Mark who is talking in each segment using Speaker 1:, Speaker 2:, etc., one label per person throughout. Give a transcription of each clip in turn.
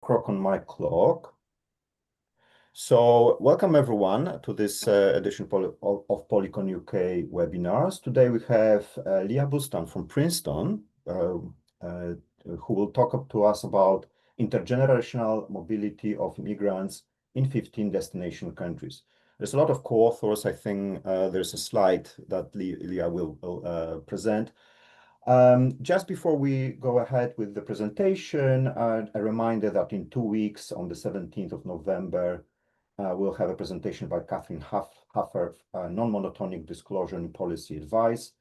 Speaker 1: clock on my clock. So welcome everyone to this edition of Polycon UK webinars. Today we have Leah Boustan from Princeton, who will talk to us about intergenerational mobility of immigrants in 15 destination countries. There's a lot of co-authors. I think there's a slide that Leah will present. Just before we go ahead with the presentation, a reminder that in 2 weeks, on the 17th of November, we'll have a presentation by Catherine Huffer, non-monotonic disclosure and policy advice.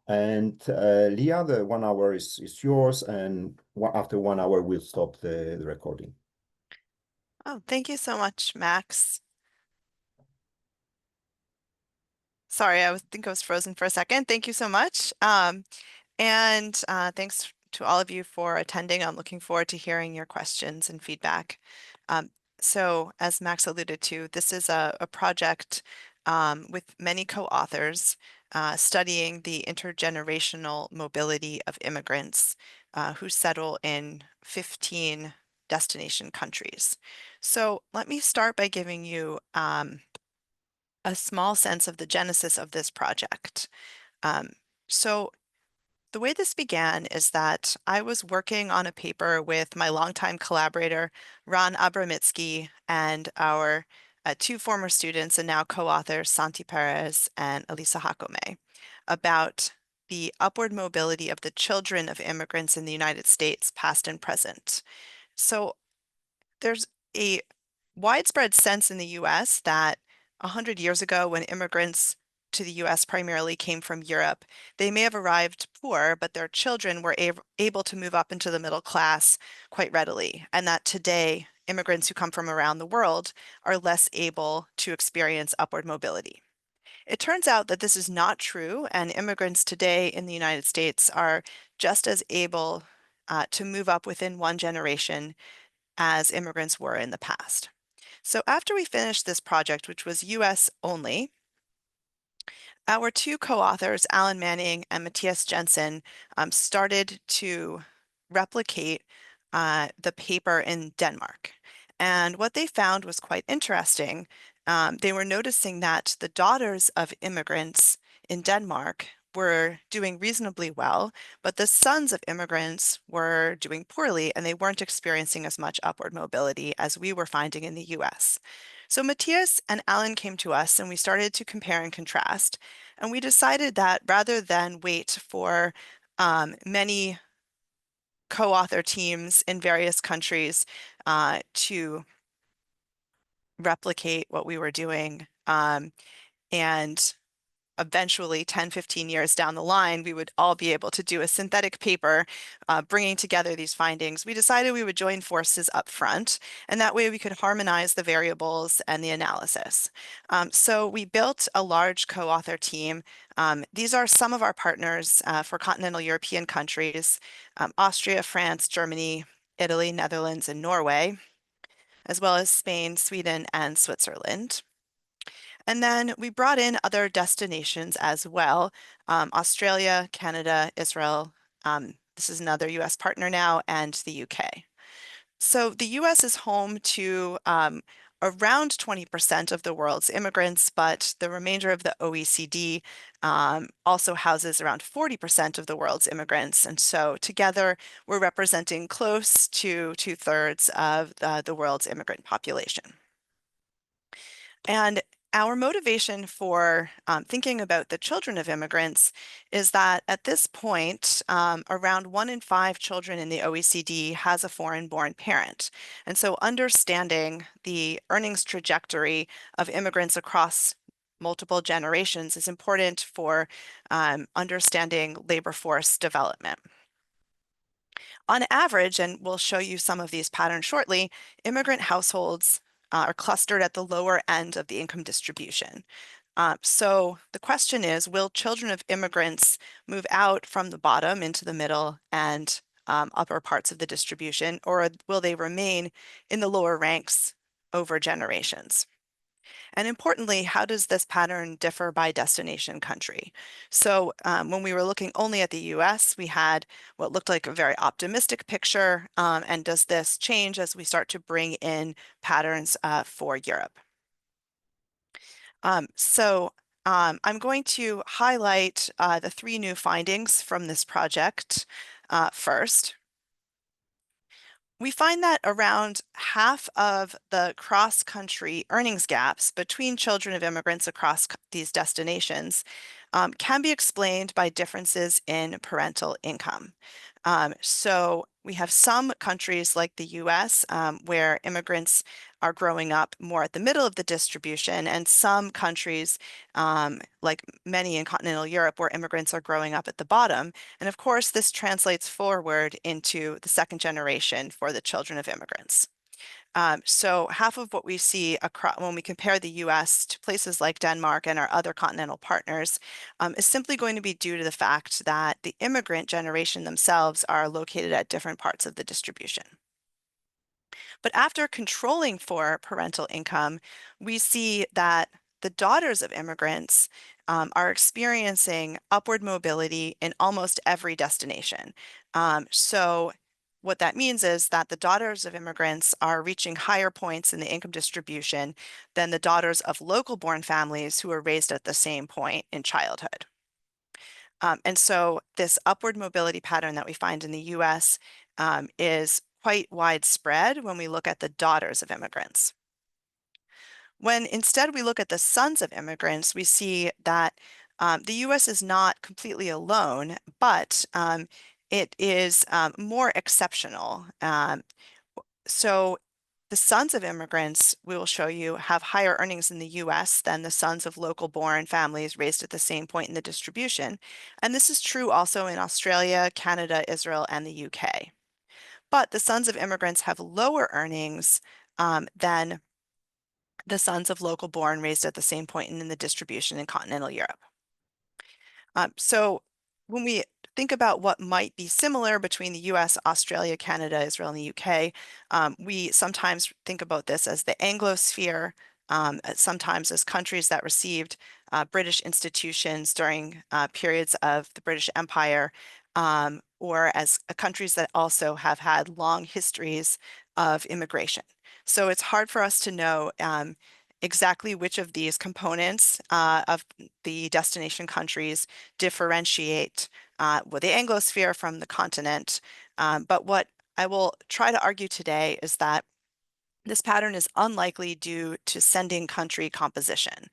Speaker 1: And Leah, the 1 hour is yours, and after 1 hour, we'll stop the recording.
Speaker 2: Oh, thank you so much, Max. Sorry, I think I was frozen for a second. Thank you so much. Thanks to all of you for attending. I'm looking forward to hearing your questions and feedback. So as Max alluded to, this is a project with many co-authors studying the intergenerational mobility of immigrants who settle in 15 destination countries. So let me start by giving you a small sense of the genesis of this project. So the way this began is that I was working on a paper with my longtime collaborator, Ron Abramitzky, and our 2 former students and now co-authors, Santi Pérez and Elisa Jácome, about the upward mobility of the children of immigrants in the United States, past and present. So there's a widespread sense in the US that 100 years ago, when immigrants to the US primarily came from Europe, they may have arrived poor, but their children were able to move up into the middle class quite readily. And that today, immigrants who come from around the world are less able to experience upward mobility. It turns out that this is not true, and immigrants today in the United States are just as able to move up within 1 generation as immigrants were in the past. So after we finished this project, which was US only, our 2 co-authors, Alan Manning and Mathias Jensen, started to replicate the paper in Denmark. And what they found was quite interesting. They were noticing that the daughters of immigrants in Denmark were doing reasonably well, but the sons of immigrants were doing poorly, and they weren't experiencing as much upward mobility as we were finding in the US. So Mathias and Alan came to us and we started to compare and contrast. And we decided that rather than wait for many co-author teams in various countries to replicate what we were doing, and eventually 10, 15 years down the line, we would all be able to do a synthetic paper bringing together these findings. We decided we would join forces up front, and that way we could harmonize the variables and the analysis. So we built a large co-author team. These are some of our partners for continental European countries: Austria, France, Germany, Italy, Netherlands, and Norway, as well as Spain, Sweden, and Switzerland. And then we brought in other destinations as well: Australia, Canada, Israel. This is another US partner now, and the UK. So the US is home to around 20% of the world's immigrants, but the remainder of the OECD also houses around 40% of the world's immigrants. And so together we're representing close to 2/3 of the world's immigrant population. And our motivation for thinking about the children of immigrants is that at this point, around 1 in 5 children in the OECD has a foreign-born parent. And so understanding the earnings trajectory of immigrants across multiple generations is important for understanding labor force development. On average, and we'll show you some of these patterns shortly, immigrant households are clustered at the lower end of the income distribution. So the question is, will children of immigrants move out from the bottom into the middle and upper parts of the distribution, or will they remain in the lower ranks over generations? And importantly, how does this pattern differ by destination country? So when we were looking only at the US, we had what looked like a very optimistic picture. And does this change as we start to bring in patterns for Europe? I'm going to highlight the three new findings from this project first. We find that around half of the cross-country earnings gaps between children of immigrants across these destinations can be explained by differences in parental income. So we have some countries like the US where immigrants are growing up more at the middle of the distribution, and some countries, like many in continental Europe, where immigrants are growing up at the bottom. And of course, this translates forward into the second generation for the children of immigrants. So half of what we see across when we compare the US to places like Denmark and our other continental partners is simply going to be due to the fact that the immigrant generation themselves are located at different parts of the distribution. But after controlling for parental income, we see that the daughters of immigrants are experiencing upward mobility in almost every destination. So what that means is that the daughters of immigrants are reaching higher points in the income distribution than the daughters of local-born families who were raised at the same point in childhood. And so this upward mobility pattern that we find in the US is quite widespread when we look at the daughters of immigrants. When instead we look at the sons of immigrants, we see that the US is not completely alone, but it is more exceptional. So the sons of immigrants, we will show you, have higher earnings in the US than the sons of local-born families raised at the same point in the distribution. And this is true also in Australia, Canada, Israel, and the UK. But the sons of immigrants have lower earnings than the sons of local-born raised at the same point in the distribution in continental Europe. So when we think about what might be similar between the US, Australia, Canada, Israel, and the UK, we sometimes think about this as the Anglosphere, sometimes as countries that received British institutions during periods of the British Empire, or as countries that also have had long histories of immigration. So it's hard for us to know exactly which of these components of the destination countries differentiate the Anglosphere from the continent. But what I will try to argue today is that this pattern is unlikely due to sending country composition.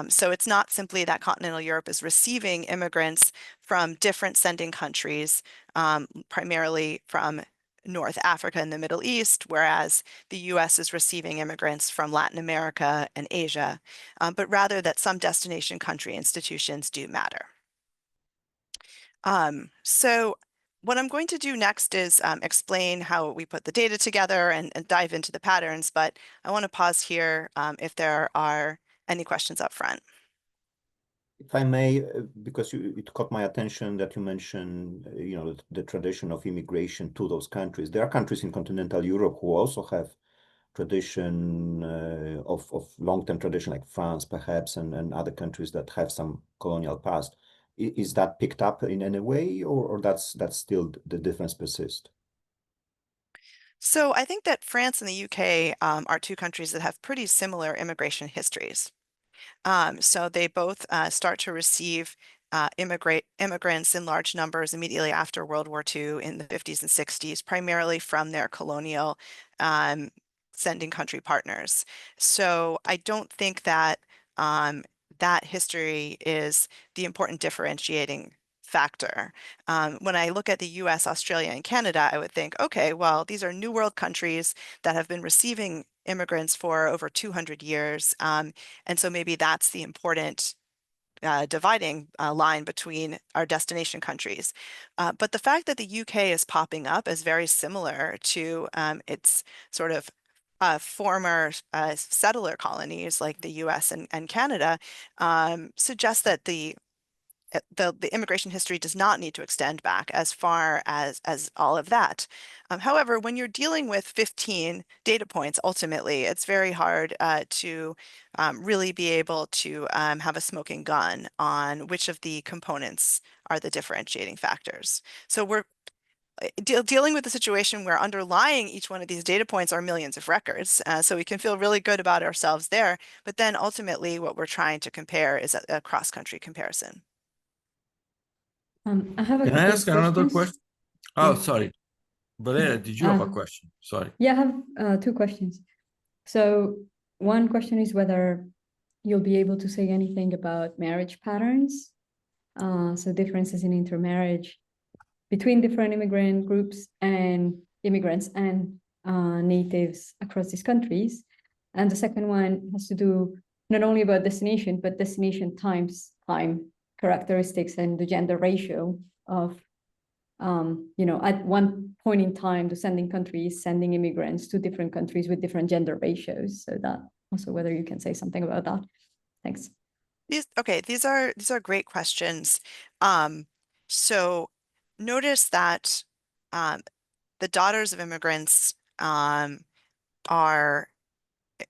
Speaker 2: So it's not simply that continental Europe is receiving immigrants from different sending countries, primarily from North Africa and the Middle East, whereas the US is receiving immigrants from Latin America and Asia, but rather that some destination country institutions do matter. So what I'm going to do next is explain how we put the data together and dive into the patterns, but I want to pause here if there are any questions up front.
Speaker 1: If I may, because it caught my attention that you mentioned, the tradition of immigration to those countries. There are countries in continental Europe who also have tradition of long-term tradition, like France, perhaps, and other countries that have some colonial past. Is that picked up in any way, or that's still the difference persists?
Speaker 2: So I think that France and the UK are two countries that have pretty similar immigration histories. So they both start to receive immigrants in large numbers immediately after World War II in the 50s and 60s, primarily from their colonial sending country partners. So I don't think that that history is the important differentiating factor. When I look at the US, Australia, and Canada, I would think, okay, well, these are New World countries that have been receiving immigrants for over 200 years. And so maybe that's the important dividing line between our destination countries. But the fact that the UK is popping up as very similar to its sort of former settler colonies like the US and Canada suggests that the the immigration history does not need to extend back as far as all of that. However, when you're dealing with 15 data points, ultimately, it's very hard to really be able to have a smoking gun on which of the components are the differentiating factors. So we're dealing with the situation where underlying each one of these data points are millions of records. So we can feel really good about ourselves there. But then ultimately what we're trying to compare is a cross-country comparison.
Speaker 3: I have a
Speaker 4: Can I
Speaker 3: couple
Speaker 4: ask
Speaker 3: of
Speaker 4: another
Speaker 3: questions.
Speaker 4: question? Oh,
Speaker 3: Yeah.
Speaker 4: sorry. But did you have a question? Sorry.
Speaker 3: Yeah, I have two questions. So one question is whether you'll be able to say anything about marriage patterns. So differences in intermarriage between different immigrant groups and immigrants and natives across these countries. And the second one has to do not only about destination, but destination times time characteristics and the gender ratio of, at one point in time, the sending countries sending immigrants to different countries with different gender ratios. So that also whether you can say something about that. Thanks.
Speaker 2: These are great questions. So notice that the daughters of immigrants are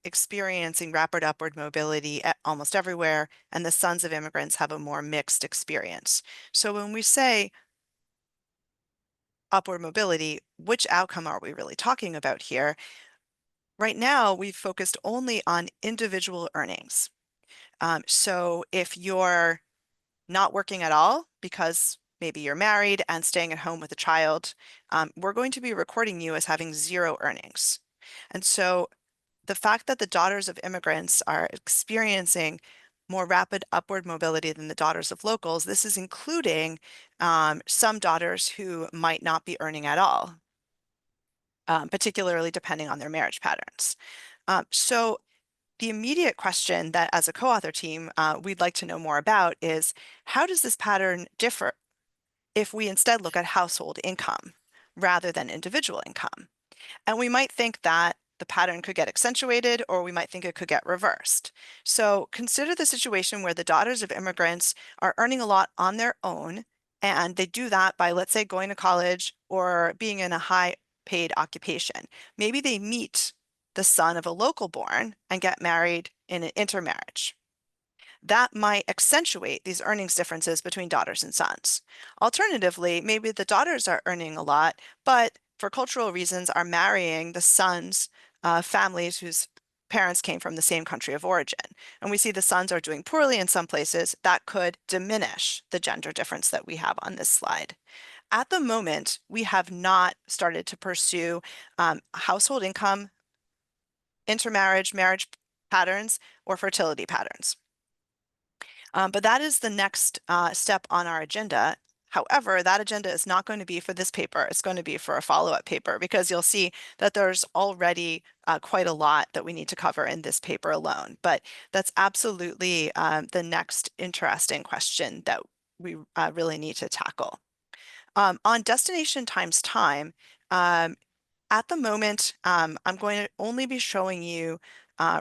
Speaker 2: experiencing rapid upward mobility almost everywhere, and the sons of immigrants have a more mixed experience. So when we say upward mobility, which outcome are we really talking about here? Right now, we've focused only on individual earnings. So if you're not working at all because maybe you're married and staying at home with a child, we're going to be recording you as having zero earnings. And so the fact that the daughters of immigrants are experiencing more rapid upward mobility than the daughters of locals, this is including some daughters who might not be earning at all, particularly depending on their marriage patterns. So the immediate question that as a co-author team, we'd like to know more about is, how does this pattern differ if we instead look at household income rather than individual income? And we might think that the pattern could get accentuated, or we might think it could get reversed. So consider the situation where the daughters of immigrants are earning a lot on their own, and they do that by, let's say, going to college or being in a high paid occupation. Maybe they meet the son of a local born and get married in an intermarriage. That might accentuate these earnings differences between daughters and sons. Alternatively, maybe the daughters are earning a lot, but for cultural reasons are marrying the sons' families whose parents came from the same country of origin. And we see the sons are doing poorly in some places. That could diminish the gender difference that we have on this slide. At the moment, we have not started to pursue household income, intermarriage, marriage patterns, or fertility patterns. But that is the next step on our agenda. However, that agenda is not going to be for this paper. It's going to be for a follow-up paper, because you'll see that there's already quite a lot that we need to cover in this paper alone. But that's absolutely the next interesting question that we really need to tackle. On destination times time, at the moment, I'm going to only be showing you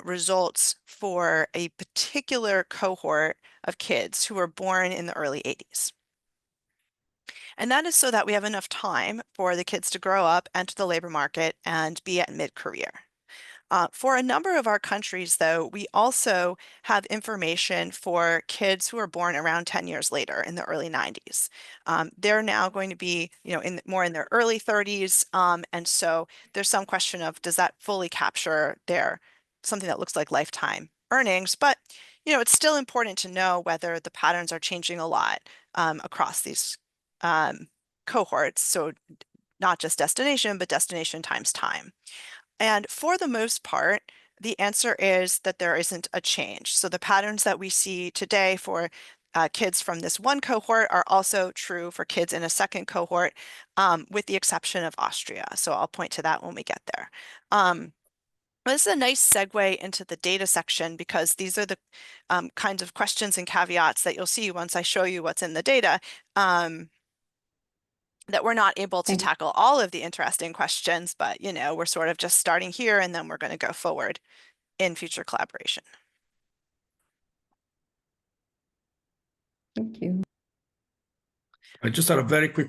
Speaker 2: results for a particular cohort of kids who were born in the early 80s. And that is so that we have enough time for the kids to grow up, enter the labor market, and be at mid-career. For a number of our countries, though, we also have information for kids who are born around 10 years later in the early 90s. They're now going to be, more in their early 30s. And so there's some question of, does that fully capture something that looks like lifetime earnings? But, it's still important to know whether the patterns are changing a lot across these cohorts. So not just destination, but destination times time. And for the most part, the answer is that there isn't a change. So the patterns that we see today for kids from this one cohort are also true for kids in a second cohort, with the exception of Austria. So I'll point to that when we get there. This is a nice segue into the data section, because these are the kinds of questions and caveats that you'll see once I show you what's in the data. That we're not able to tackle all of the interesting questions, but we're sort of just starting here, and then we're going to go forward in future collaboration.
Speaker 3: Thank you.
Speaker 4: I just had a very quick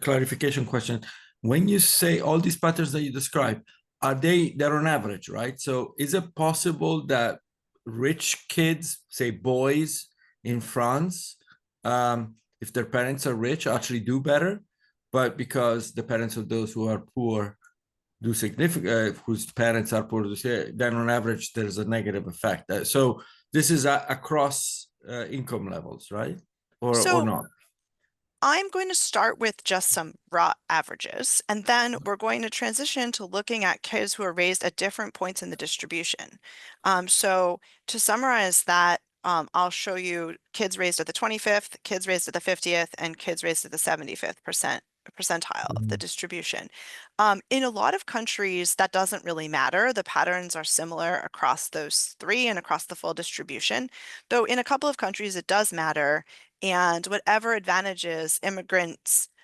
Speaker 4: clarification question. When you say all these patterns that you describe, they're on average, right? So is it possible that rich kids, say boys in France, if their parents are rich, actually do better, but because the parents of those who are poor do significant, whose parents are poor, then on average there's a negative effect. So this is across income levels, right? Or not?
Speaker 2: I'm going to start with just some raw averages, and then we're going to transition to looking at kids who are raised at different points in the distribution. So to summarize that, I'll show you kids raised at the 25th, kids raised at the 50th, and kids raised at the 75th percentile of the distribution. In a lot of countries, that doesn't really matter. The patterns are similar across those three and across the full distribution, though in a couple of countries it does matter. And whatever advantages immigrant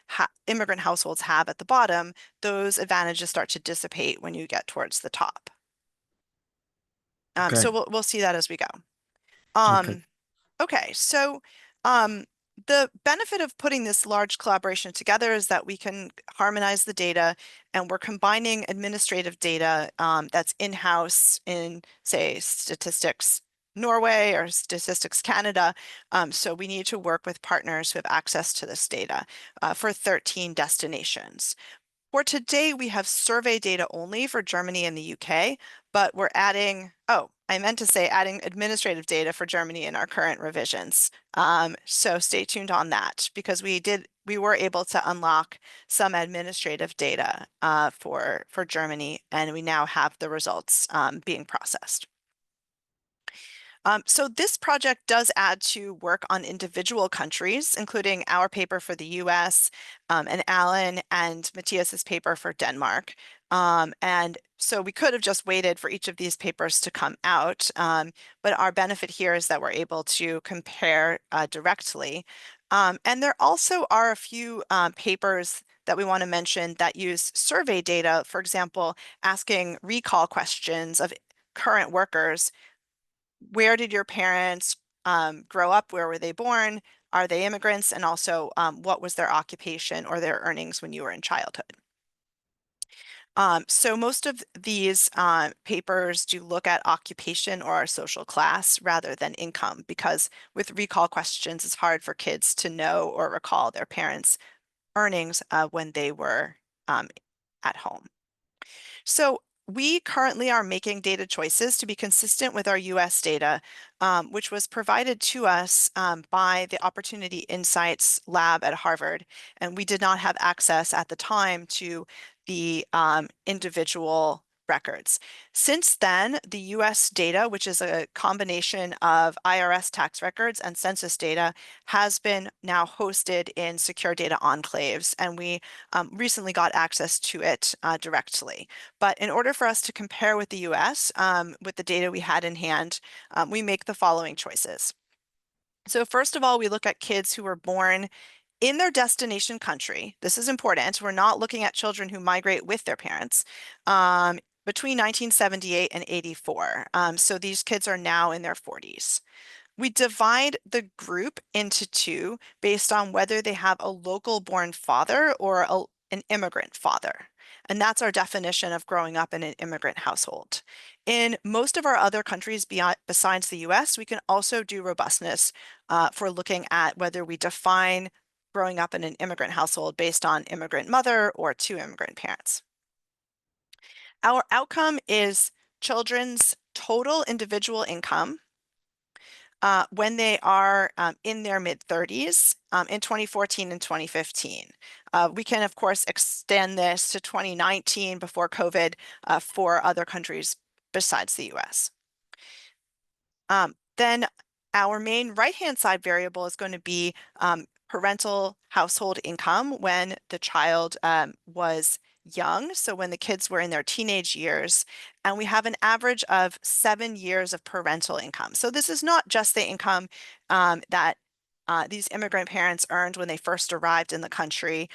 Speaker 2: households have at the bottom, those advantages start to dissipate when you get towards the top.
Speaker 4: Okay.
Speaker 2: So we'll see that as we go. Okay, so the benefit of putting this large collaboration together is that we can harmonize the data, and we're combining administrative data that's in-house in, say, Statistics Norway or Statistics Canada. So we need to work with partners who have access to this data for 13 destinations. For today, we have survey data only for Germany and the UK, but we're adding, I meant to say adding administrative data for Germany in our current revisions. So stay tuned on that, because we were able to unlock some administrative data for Germany, and we now have the results being processed. So this project does add to work on individual countries, including our paper for the US, and Alan and Mathias's paper for Denmark. And so we could have just waited for each of these papers to come out, but our benefit here is that we're able to compare directly. And there also are a few papers that we want to mention that use survey data, for example, asking recall questions of current workers. Where did your parents grow up? Where were they born? Are they immigrants? And also, what was their occupation or their earnings when you were in childhood? So most of these papers do look at occupation or social class rather than income, because with recall questions, it's hard for kids to know or recall their parents' earnings when they were at home. So we currently are making data choices to be consistent with our US data, which was provided to us by the Opportunity Insights Lab at Harvard. And we did not have access at the time to the individual records. Since then, the US data, which is a combination of IRS tax records and census data, has been now hosted in secure data enclaves, and we recently got access to it directly. But in order for us to compare with the US, with the data we had in hand, we make the following choices. So first of all, we look at kids who were born in their destination country. This is important. We're not looking at children who migrate with their parents. Between 1978 and 84. So these kids are now in their 40s. We divide the group into two based on whether they have a local born father or an immigrant father. And that's our definition of growing up in an immigrant household. In most of our other countries besides the US, we can also do robustness for looking at whether we define growing up in an immigrant household based on immigrant mother or two immigrant parents. Our outcome is children's total individual income when they are in their mid-30s in 2014 and 2015. We can, of course, extend this to 2019 before COVID for other countries besides the US. Then our main right-hand side variable is going to be parental household income when the child was young, so when the kids were in their teenage years, and we have an average of 7 years of parental income. So this is not just the income that these immigrant parents earned when they first arrived in the country.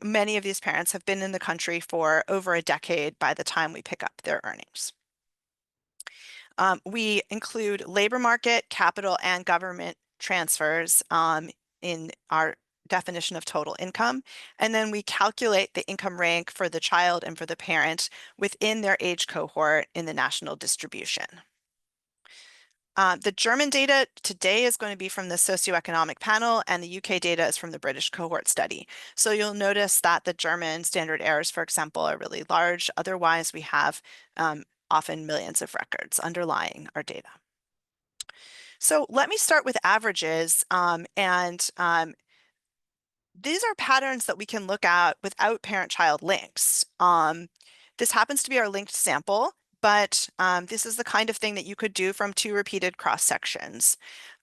Speaker 2: Many of these parents have been in the country for over a decade by the time we pick up their earnings. We include labor market, capital, and government transfers in our definition of total income. And then we calculate the income rank for the child and for the parent within their age cohort in the national distribution. The German data today is going to be from the socioeconomic panel, and the UK data is from the British cohort study. So you'll notice that the German standard errors, for example, are really large. Otherwise, we have often millions of records underlying our data. So let me start with averages, these are patterns that we can look at without parent-child links. This happens to be our linked sample, but this is the kind of thing that you could do from 2 repeated cross sections.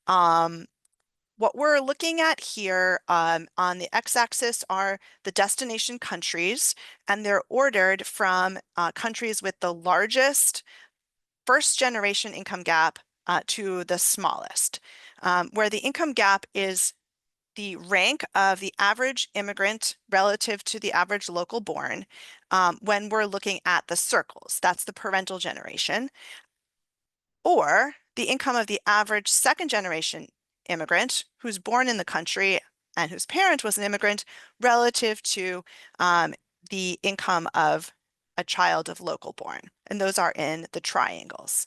Speaker 2: What we're looking at here on the x-axis are the destination countries, and they're ordered from countries with the largest first-generation income gap to the smallest, where the income gap is the rank of the average immigrant relative to the average local born when we're looking at the circles. That's the parental generation. Or the income of the average second generation immigrant who's born in the country and whose parent was an immigrant relative to the income of a child of local born. And those are in the triangles.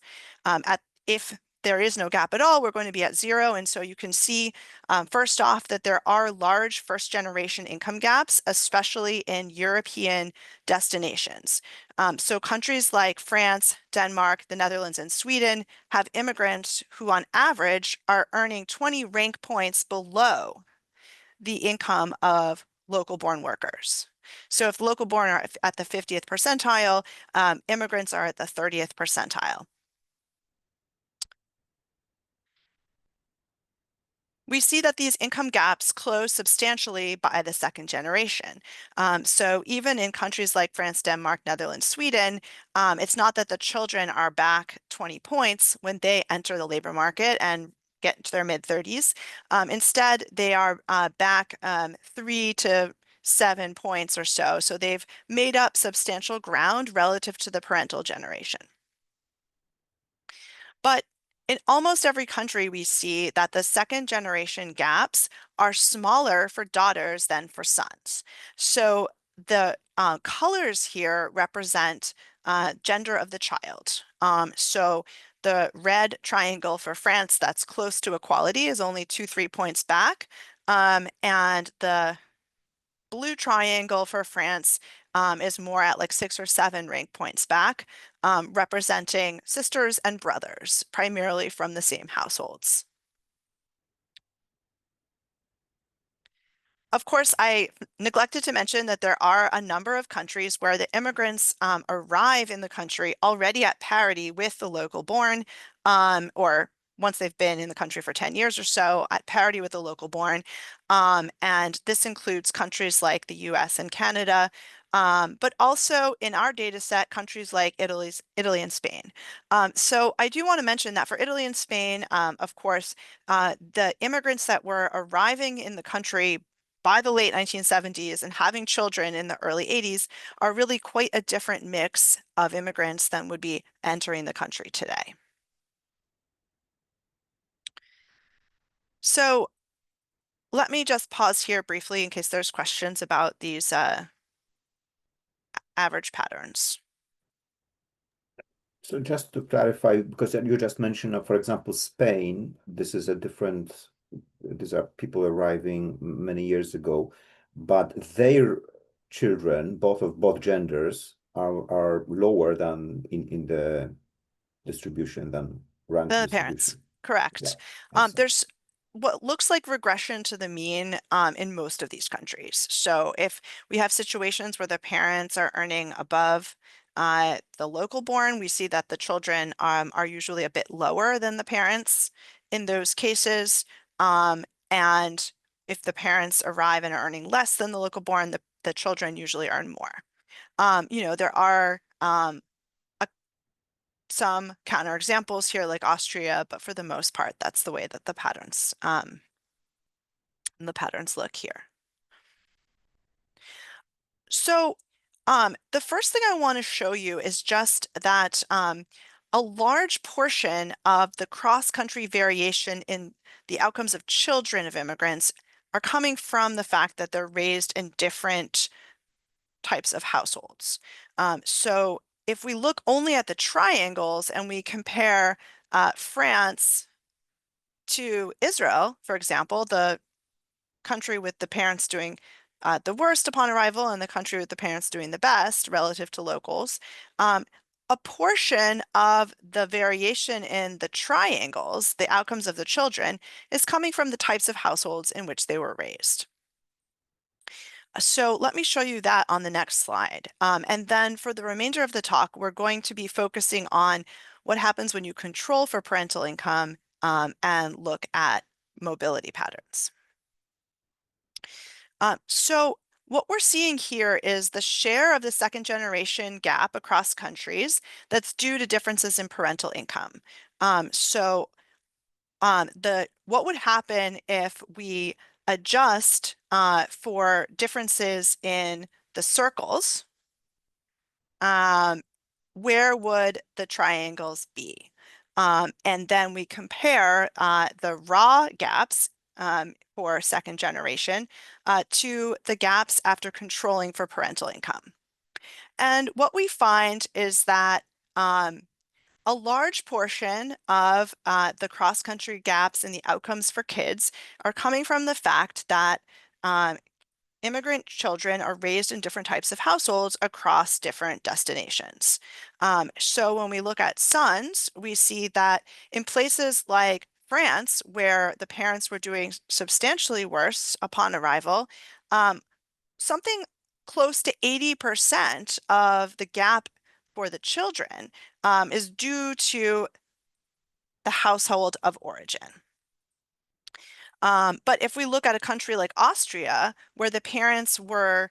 Speaker 2: If there is no gap at all, we're going to be at 0. And so you can see, first off, that there are large first generation income gaps, especially in European destinations. So countries like France, Denmark, the Netherlands, and Sweden have immigrants who on average are earning 20 rank points below the income of local born workers. So if local born are at the 50th percentile, immigrants are at the 30th percentile. We see that these income gaps close substantially by the second generation. So even in countries like France, Denmark, Netherlands, Sweden, it's not that the children are back 20 points when they enter the labor market and get into their mid-30s. Instead, they are back 3 to 7 points or so. So they've made up substantial ground relative to the parental generation. But in almost every country, we see that the second generation gaps are smaller for daughters than for sons. So the colors here represent gender of the child. So the red triangle for France that's close to equality is only 2-3 points back. And the blue triangle for France is more at like 6 or 7 rank points back, representing sisters and brothers, primarily from the same households. Of course, I neglected to mention that there are a number of countries where the immigrants arrive in the country already at parity with the local born, or once they've been in the country for 10 years or so, at parity with the local born. And this includes countries like the US and Canada, but also in our data set, countries like Italy and Spain. So I do want to mention that for Italy and Spain, of course, the immigrants that were arriving in the country by the late 1970s and having children in the early 80s are really quite a different mix of immigrants than would be entering the country today. So let me just pause here briefly in case there's questions about these average patterns.
Speaker 1: So just to clarify, because you just mentioned, for example, Spain, this is a different, these are people arriving many years ago, but their children, both genders, are lower than in the distribution than rank
Speaker 2: The
Speaker 1: distribution.
Speaker 2: parents, correct.
Speaker 1: Yeah,
Speaker 2: there's what looks like regression to the mean in most of these countries. So if we have situations where the parents are earning above the local born, we see that the children are usually a bit lower than the parents in those cases. And if the parents arrive and are earning less than the local born, the children usually earn more. You know, there are some counterexamples here like Austria, but for the most part, that's the way that the patterns look here. So the first thing I want to show you is just that a large portion of the cross-country variation in the outcomes of children of immigrants are coming from the fact that they're raised in different types of households. So if we look only at the triangles and we compare France to Israel, for example, the country with the parents doing the worst upon arrival and the country with the parents doing the best relative to locals, a portion of the variation in the triangles, the outcomes of the children, is coming from the types of households in which they were raised. So let me show you that on the next slide. And then for the remainder of the talk, we're going to be focusing on what happens when you control for parental income and look at mobility patterns. So what we're seeing here is the share of the second generation gap across countries that's due to differences in parental income. What would happen if we adjust for differences in the circles? Where would the triangles be? And then we compare the raw gaps for second generation to the gaps after controlling for parental income. And what we find is that a large portion of the cross-country gaps in the outcomes for kids are coming from the fact that immigrant children are raised in different types of households across different destinations. So when we look at sons, we see that in places like France, where the parents were doing substantially worse upon arrival, something close to 80% of the gap for the children is due to the household of origin. But if we look at a country like Austria, where the parents were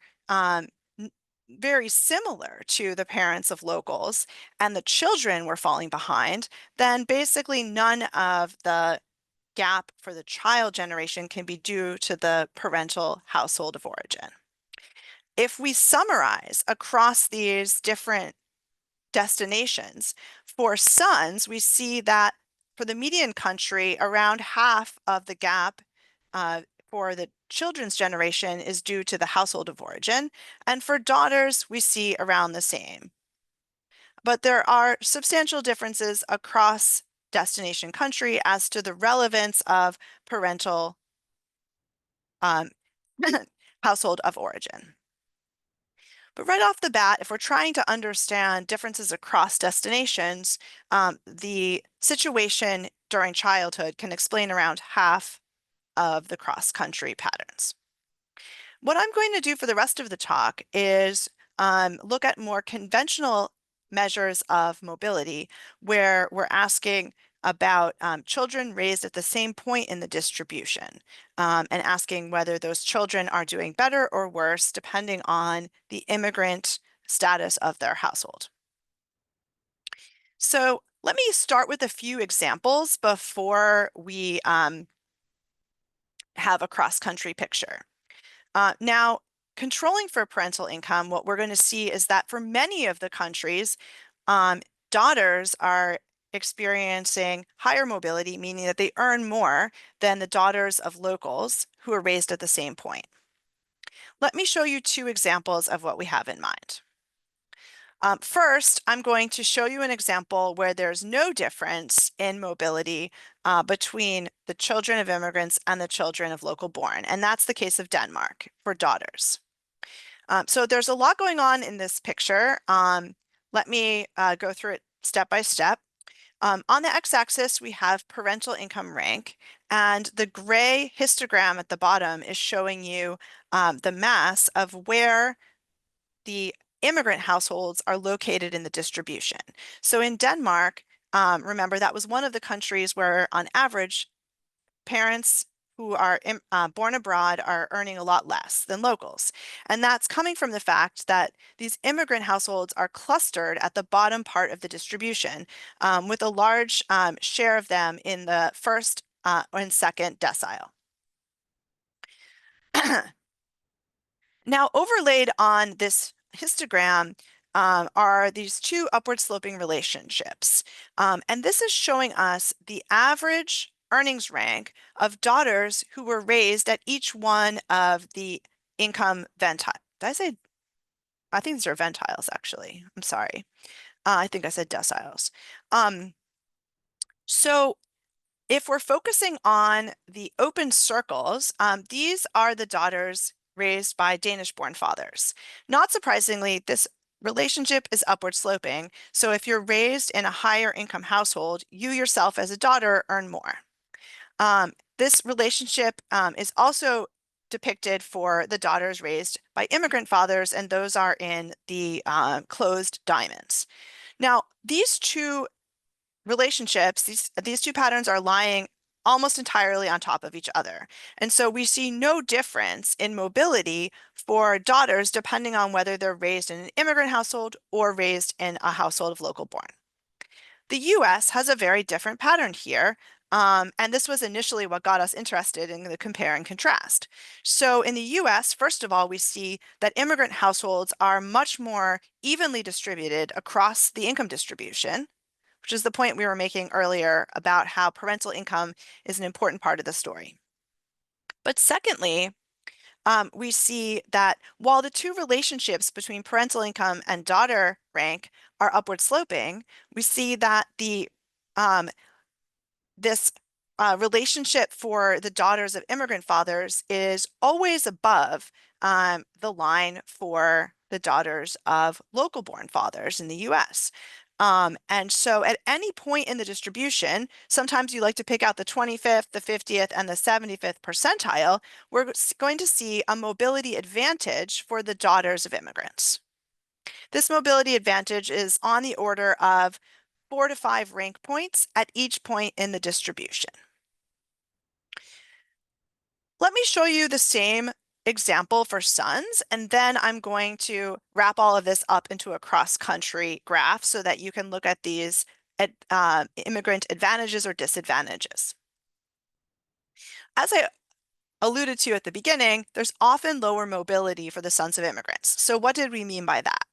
Speaker 2: very similar to the parents of locals and the children were falling behind, then basically none of the gap for the child generation can be due to the parental household of origin. If we summarize across these different destinations, for sons, we see that for the median country, around half of the gap for the children's generation is due to the household of origin. And for daughters, we see around the same. But there are substantial differences across destination country as to the relevance of parental household of origin. But right off the bat, if we're trying to understand differences across destinations, the situation during childhood can explain around half of the cross-country patterns. What I'm going to do for the rest of the talk is look at more conventional measures of mobility, where we're asking about children raised at the same point in the distribution and asking whether those children are doing better or worse depending on the immigrant status of their household. So let me start with a few examples before we have a cross-country picture. Now, controlling for parental income, what we're going to see is that for many of the countries, daughters are experiencing higher mobility, meaning that they earn more than the daughters of locals who are raised at the same point. Let me show you two examples of what we have in mind. First, I'm going to show you an example where there's no difference in mobility between the children of immigrants and the children of local born, and that's the case of Denmark for daughters. So there's a lot going on in this picture. Let me go through it step by step. On the x-axis, we have parental income rank, and the gray histogram at the bottom is showing you the mass of where the immigrant households are located in the distribution. So in Denmark, remember that was one of the countries where on average, parents who are born abroad are earning a lot less than locals. And that's coming from the fact that these immigrant households are clustered at the bottom part of the distribution with a large share of them in the first and second decile. Now, overlaid on this histogram are these two upward sloping relationships. And this is showing us the average earnings rank of daughters who were raised at each one of the income ventile. Did I say? I think these are ventiles, actually. I'm sorry. I think I said deciles. So if we're focusing on the open circles, these are the daughters raised by Danish-born fathers. Not surprisingly, this relationship is upward sloping. So if you're raised in a higher income household, you yourself as a daughter earn more. This relationship is also depicted for the daughters raised by immigrant fathers, and those are in the closed diamonds. Now, these two relationships, these two patterns are lying almost entirely on top of each other. And so we see no difference in mobility for daughters depending on whether they're raised in an immigrant household or raised in a household of local born. The US has a very different pattern here. And this was initially what got us interested in the compare and contrast. So in the US, first of all, we see that immigrant households are much more evenly distributed across the income distribution, which is the point we were making earlier about how parental income is an important part of the story. But secondly, we see that while the two relationships between parental income and daughter rank are upward sloping, we see that the this relationship for the daughters of immigrant fathers is always above the line for the daughters of local born fathers in the US. And so at any point in the distribution, sometimes you like to pick out the 25th, the 50th, and the 75th percentile, we're going to see a mobility advantage for the daughters of immigrants. This mobility advantage is on the order of 4 to 5 rank points at each point in the distribution. Let me show you the same example for sons, and then I'm going to wrap all of this up into a cross-country graph so that you can look at these immigrant advantages or disadvantages. As I alluded to at the beginning, there's often lower mobility for the sons of immigrants. So what did we mean by that?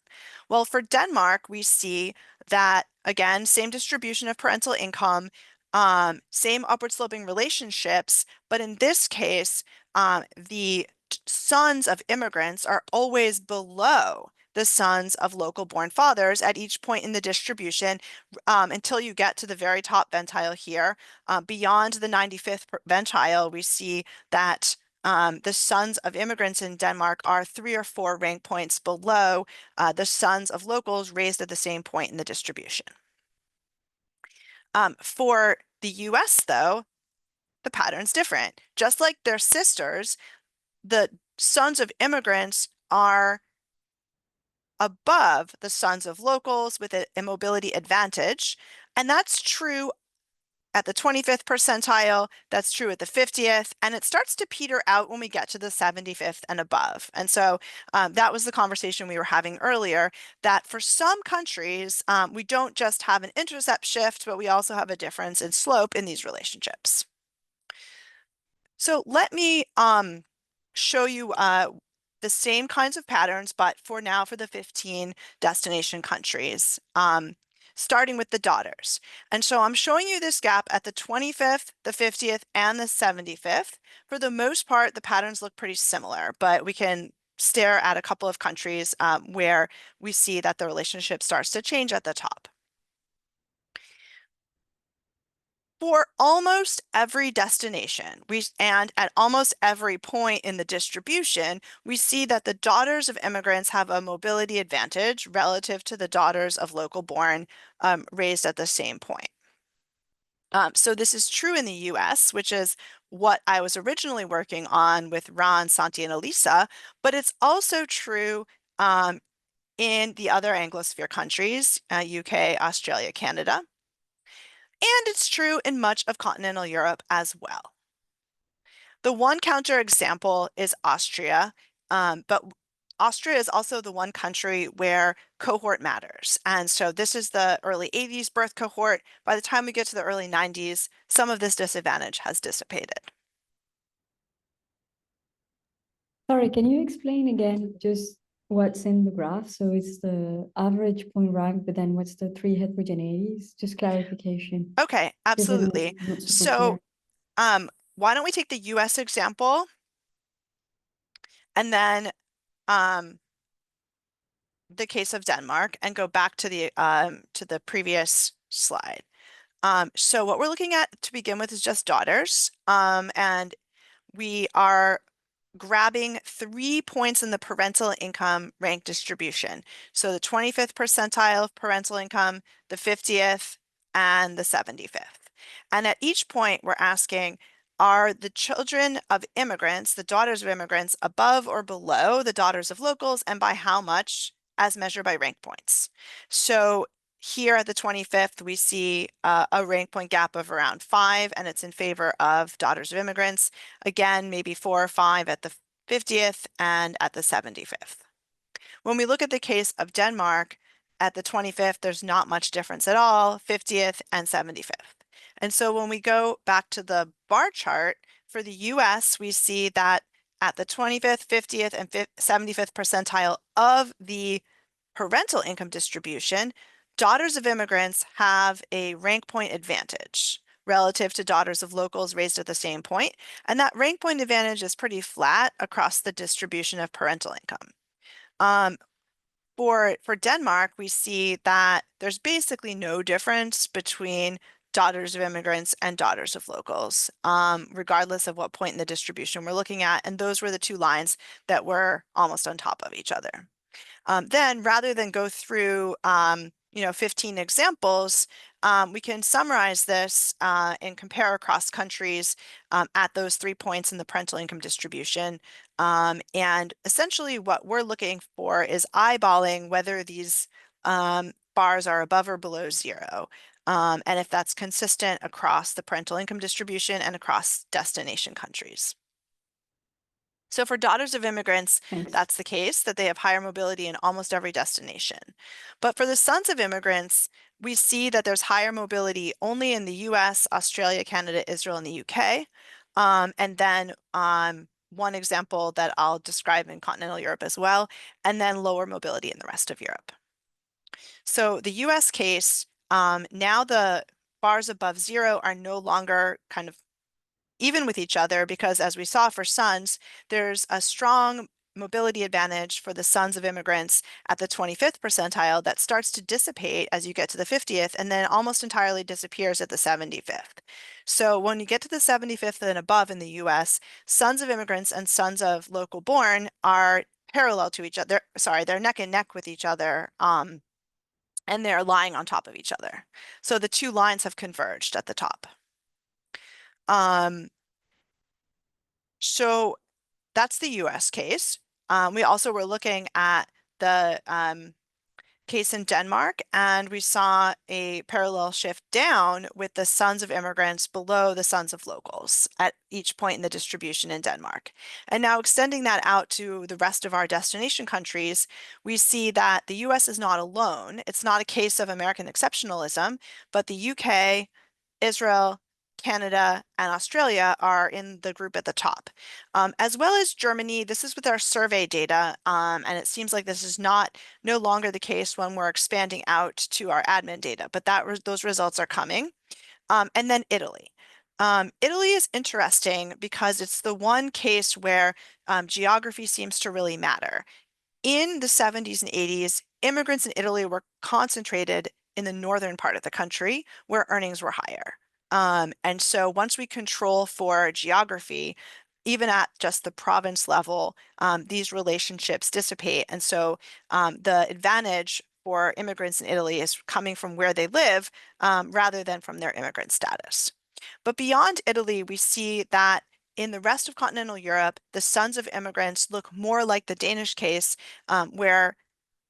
Speaker 2: Well, for Denmark, we see that, again, same distribution of parental income, same upward sloping relationships, but in this case, the sons of immigrants are always below the sons of local born fathers at each point in the distribution until you get to the very top ventile here. Beyond the 95th ventile, we see that the sons of immigrants in Denmark are 3 or 4 rank points below the sons of locals raised at the same point in the distribution. For the US, though, the pattern's different. Just like their sisters, the sons of immigrants are above the sons of locals with a mobility advantage. And that's true at the 25th percentile, that's true at the 50th, and it starts to peter out when we get to the 75th and above. And so that was the conversation we were having earlier, that for some countries, we don't just have an intercept shift, but we also have a difference in slope in these relationships. So let me show you the same kinds of patterns, but for the 15 destination countries, starting with the daughters. And so I'm showing you this gap at the 25th, the 50th, and the 75th. For the most part, the patterns look pretty similar, but we can stare at a couple of countries where we see that the relationship starts to change at the top. For almost every destination, and at almost every point in the distribution, we see that the daughters of immigrants have a mobility advantage relative to the daughters of local born raised at the same point. So this is true in the US, which is what I was originally working on with Ron, Santi, and Elisa, but it's also true in the other Anglosphere countries, UK, Australia, Canada. And it's true in much of continental Europe as well. The one counterexample is Austria, but Austria is also the one country where cohort matters. And so this is the early 80s birth cohort. By the time we get to the early 90s, some of this disadvantage has dissipated.
Speaker 3: Sorry, can you explain again just what's in the graph? So it's the average point rank, but then what's the 3 heterogeneities? Just clarification.
Speaker 2: Okay, absolutely. So why don't we take the US example and then the case of Denmark and go back to the previous slide. So what we're looking at to begin with is just daughters, and we are grabbing 3 points in the parental income rank distribution. So the 25th percentile of parental income, the 50th, and the 75th. And at each point, we're asking, are the children of immigrants, the daughters of immigrants, above or below the daughters of locals, and by how much, as measured by rank points? So here at the 25th, we see a rank point gap of around 5, and it's in favor of daughters of immigrants. Again, maybe 4 or 5 at the 50th and at the 75th. When we look at the case of Denmark, at the 25th, there's not much difference at all, 50th and 75th. And so when we go back to the bar chart, for the US, we see that at the 25th, 50th, and 75th percentile of the parental income distribution, daughters of immigrants have a rank point advantage relative to daughters of locals raised at the same point. And that rank point advantage is pretty flat across the distribution of parental income. For Denmark, we see that there's basically no difference between daughters of immigrants and daughters of locals, regardless of what point in the distribution we're looking at. And those were the 2 lines that were almost on top of each other. Then rather than go through 15 examples, we can summarize this and compare across countries at those 3 points in the parental income distribution. And essentially what we're looking for is eyeballing whether these bars are above or below 0. And if that's consistent across the parental income distribution and across destination countries. So for daughters of immigrants, that's the case, that they have higher mobility in almost every destination. But for the sons of immigrants, we see that there's higher mobility only in the US, Australia, Canada, Israel, and the UK. And then one example that I'll describe in continental Europe as well, and then lower mobility in the rest of Europe. So the US case, now the bars above 0 are no longer kind of even with each other, because as we saw for sons, there's a strong mobility advantage for the sons of immigrants at the 25th percentile that starts to dissipate as you get to the 50th and then almost entirely disappears at the 75th. So when you get to the 75th and above in the US, sons of immigrants and sons of local born are parallel to each other. Sorry, they're neck and neck with each other. And they're lying on top of each other. So the 2 lines have converged at the top. So that's the US case. We also were looking at the case in Denmark, and we saw a parallel shift down with the sons of immigrants below the sons of locals at each point in the distribution in Denmark. And now extending that out to the rest of our destination countries, we see that the US is not alone. It's not a case of American exceptionalism, but the UK, Israel, Canada, and Australia are in the group at the top, as well as Germany. This is with our survey data, and it seems like this is no longer the case when we're expanding out to our admin data, but those results are coming. And then Italy. Italy is interesting because it's the one case where geography seems to really matter. In the 70s and 80s, immigrants in Italy were concentrated in the northern part of the country where earnings were higher. And so once we control for geography, even at just the province level, these relationships dissipate. And so the advantage for immigrants in Italy is coming from where they live rather than from their immigrant status. But beyond Italy, we see that in the rest of continental Europe, the sons of immigrants look more like the Danish case, where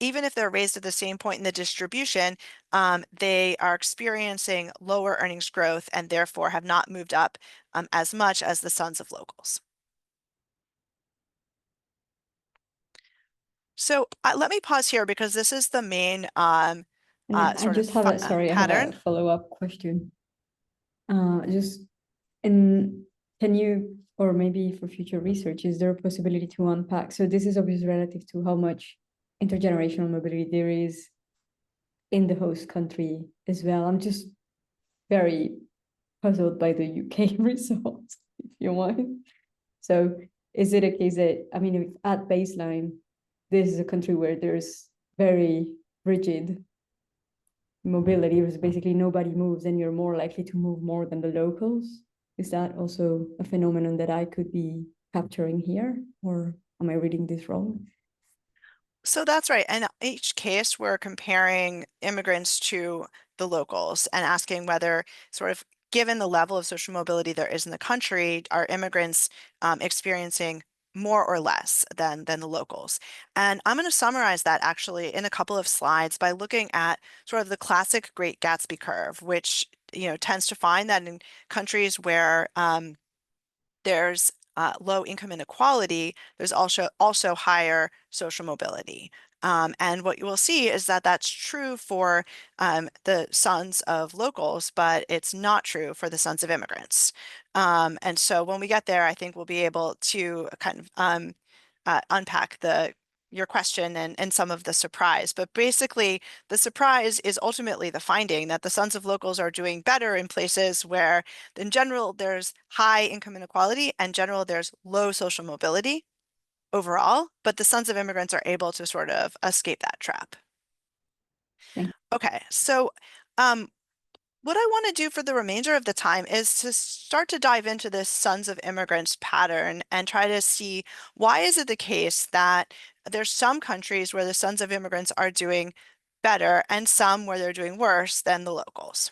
Speaker 2: even if they're raised at the same point in the distribution, they are experiencing lower earnings growth and therefore have not moved up as much as the sons of locals. So let me pause here because this is the main
Speaker 3: I just have
Speaker 2: pattern.
Speaker 3: I have a follow-up question. Can you, or maybe for future research, is there a possibility to unpack? So this is obviously relative to how much intergenerational mobility there is in the host country as well. I'm just very puzzled by the UK results, if you want. So is it a case that, I mean, if at baseline, this is a country where there's very rigid mobility, it was basically nobody moves and you're more likely to move more than the locals? Is that also a phenomenon that I could be capturing here, or am I reading this wrong?
Speaker 2: So that's right. In each case, we're comparing immigrants to the locals and asking whether, sort of, given the level of social mobility there is in the country, are immigrants experiencing more or less than the locals? And I'm going to summarize that actually in a couple of slides by looking at sort of the classic Great Gatsby curve, which, you know, tends to find that in countries where there's low income inequality, there's also higher social mobility. And what you will see is that that's true for the sons of locals, but it's not true for the sons of immigrants. And so when we get there, I think we'll be able to kind of unpack your question and some of the surprise. But basically, the surprise is ultimately the finding that the sons of locals are doing better in places where, in general, there's high income inequality, and in general, there's low social mobility overall, but the sons of immigrants are able to sort of escape that trap. Okay, so what I want to do for the remainder of the time is to start to dive into this sons of immigrants pattern and try to see, why is it the case that there's some countries where the sons of immigrants are doing better and some where they're doing worse than the locals.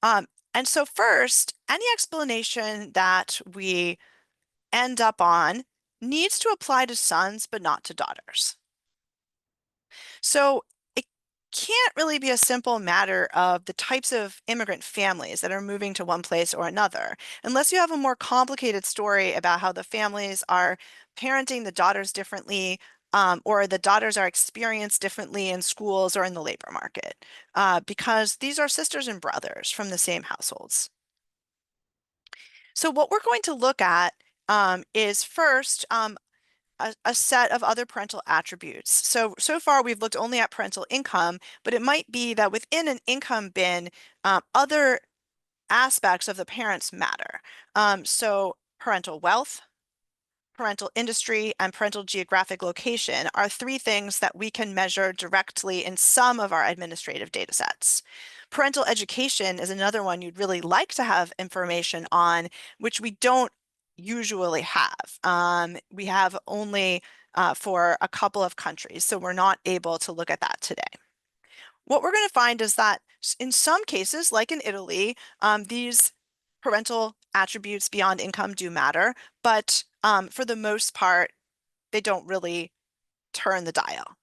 Speaker 2: And so first, any explanation that we end up on needs to apply to sons, but not to daughters. So it can't really be a simple matter of the types of immigrant families that are moving to one place or another, unless you have a more complicated story about how the families are parenting the daughters differently, or the daughters are experienced differently in schools or in the labor market, because these are sisters and brothers from the same households. So what we're going to look at is first a set of other parental attributes. So far we've looked only at parental income, but it might be that within an income bin, other aspects of the parents matter. So parental wealth, parental industry, and parental geographic location are three things that we can measure directly in some of our administrative data sets. Parental education is another one you'd really like to have information on, which we don't usually have. We have only for a couple of countries, so we're not able to look at that today. What we're going to find is that in some cases, like in Italy, these parental attributes beyond income do matter, but for the most part, they don't really turn the dial.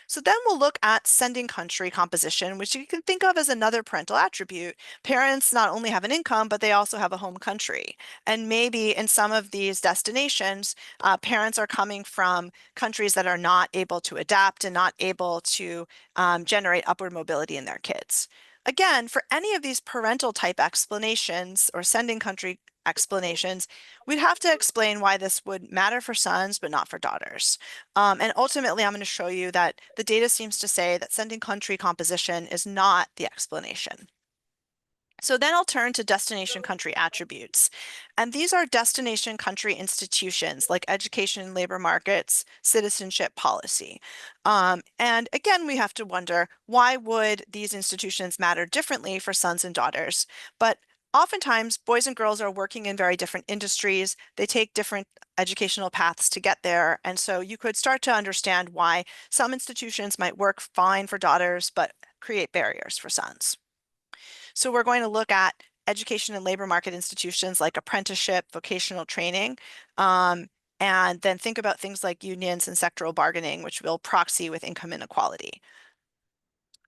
Speaker 2: So then we'll look at sending country composition, which you can think of as another parental attribute. Parents not only have an income, but they also have a home country. And maybe in some of these destinations, parents are coming from countries that are not able to adapt and not able to generate upward mobility in their kids. Again, for any of these parental type explanations or sending country explanations, we'd have to explain why this would matter for sons, but not for daughters. And ultimately, I'm going to show you that the data seems to say that sending country composition is not the explanation. So then I'll turn to destination country attributes. And these are destination country institutions like education and labor markets, citizenship policy. And again, we have to wonder, why would these institutions matter differently for sons and daughters? But oftentimes, boys and girls are working in very different industries. They take different educational paths to get there. And so you could start to understand why some institutions might work fine for daughters, but create barriers for sons. So we're going to look at education and labor market institutions like apprenticeship, vocational training, and then think about things like unions and sectoral bargaining, which will proxy with income inequality.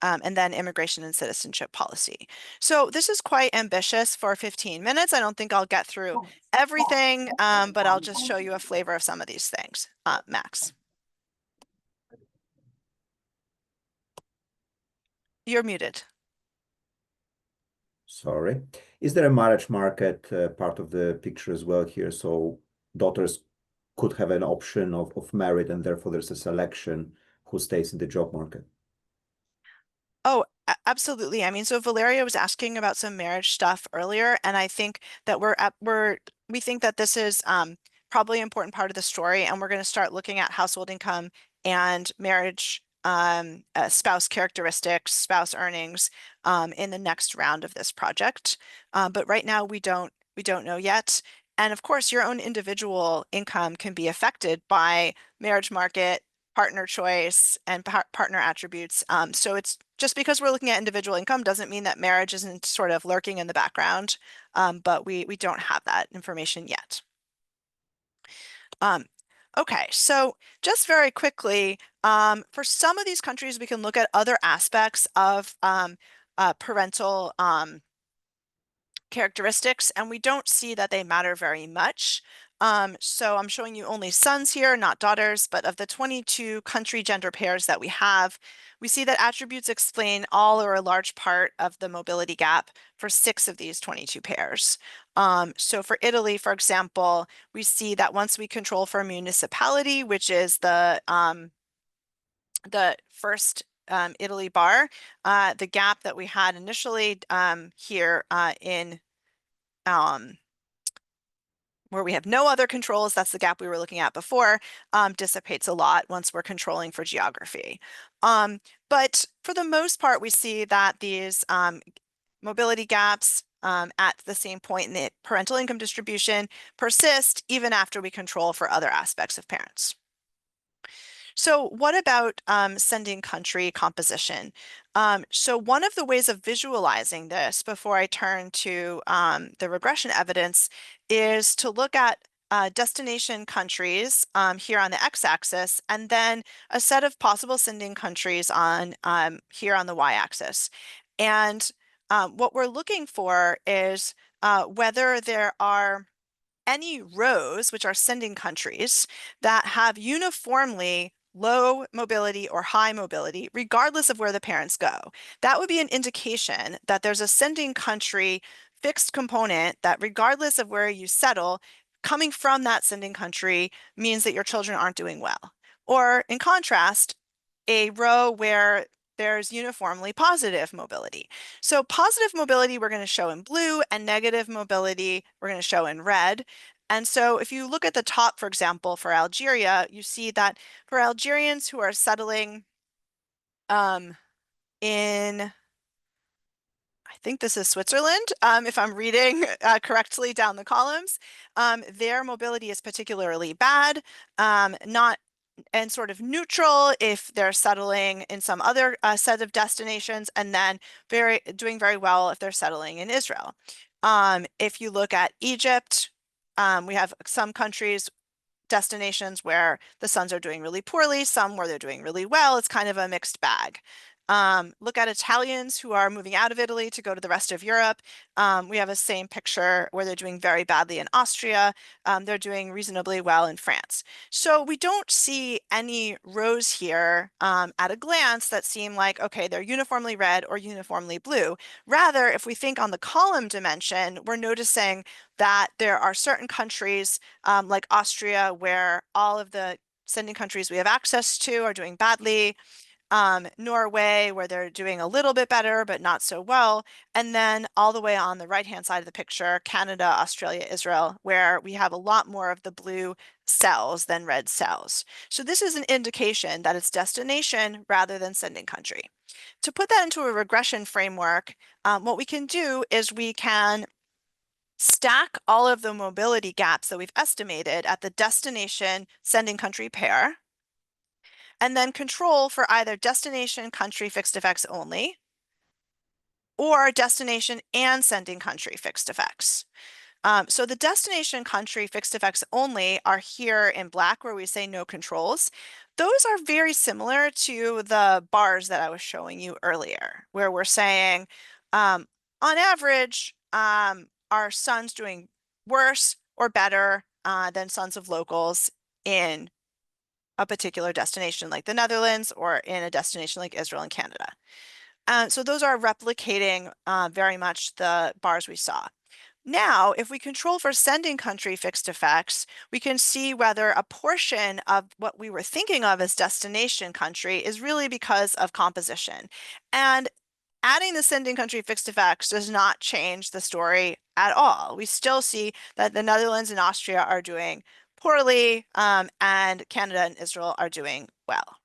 Speaker 2: And then immigration and citizenship policy. So this is quite ambitious for 15 minutes. I don't think I'll get through everything, but I'll just show you a flavor of some of these things. Max. You're muted.
Speaker 1: Sorry. Is there a marriage market part of the picture as well here? So daughters could have an option of married, and therefore there's a selection who stays in the job market.
Speaker 2: Oh, Absolutely. I mean, so Valeria was asking about some marriage stuff earlier, and I think that we think that this is probably an important part of the story, and we're going to start looking at household income and marriage, spouse characteristics, spouse earnings in the next round of this project. But right now we don't know yet. And of course, your own individual income can be affected by marriage market, partner choice, and partner attributes. So it's just because we're looking at individual income doesn't mean that marriage isn't sort of lurking in the background, but we don't have that information yet. Okay, so just very quickly, for some of these countries, we can look at other aspects of parental characteristics, and we don't see that they matter very much. So I'm showing you only sons here, not daughters, but of the 22 country gender pairs that we have, we see that attributes explain all or a large part of the mobility gap for 6 of these 22 pairs. So for Italy, for example, we see that once we control for municipality, which is the first Italy bar, the gap that we had initially here in where we have no other controls, that's the gap we were looking at before, dissipates a lot once we're controlling for geography. But for the most part, we see that these mobility gaps at the same point in the parental income distribution persist even after we control for other aspects of parents. So what about sending country composition? So one of the ways of visualizing this before I turn to the regression evidence is to look at destination countries here on the x-axis, and then a set of possible sending countries on here on the y-axis. And what we're looking for is whether there are any rows, which are sending countries, that have uniformly low mobility or high mobility, regardless of where the parents go. That would be an indication that there's a sending country fixed component that, regardless of where you settle, coming from that sending country means that your children aren't doing well. Or in contrast, a row where there's uniformly positive mobility. So positive mobility we're going to show in blue, and negative mobility we're going to show in red. And so if you look at the top, for example, for Algeria, you see that for Algerians who are settling in, I think this is Switzerland, if I'm reading correctly down the columns, their mobility is particularly bad, and sort of neutral if they're settling in some other set of destinations, and then doing very well if they're settling in Israel. If you look at Egypt, we have some countries, destinations where the sons are doing really poorly, some where they're doing really well. It's kind of a mixed bag. Look at Italians who are moving out of Italy to go to the rest of Europe. We have a same picture where they're doing very badly in Austria. They're doing reasonably well in France. So we don't see any rows here at a glance that seem like, okay, they're uniformly red or uniformly blue. Rather, if we think on the column dimension, we're noticing that there are certain countries like Austria where all of the sending countries we have access to are doing badly. Norway, where they're doing a little bit better, but not so well. And then all the way on the right-hand side of the picture, Canada, Australia, Israel, where we have a lot more of the blue cells than red cells. So this is an indication that it's destination rather than sending country. To put that into a regression framework, what we can do is we can stack all of the mobility gaps that we've estimated at the destination sending country pair, and then control for either destination country fixed effects only, or destination and sending country fixed effects. So the destination country fixed effects only are here in black where we say no controls. Those are very similar to the bars that I was showing you earlier, where we're saying on average, are sons doing worse or better than sons of locals in a particular destination like the Netherlands or in a destination like Israel and Canada. So those are replicating very much the bars we saw. Now, if we control for sending country fixed effects, we can see whether a portion of what we were thinking of as destination country is really because of composition. And adding the sending country fixed effects does not change the story at all. We still see that the Netherlands and Austria are doing poorly, and Canada and Israel are doing well.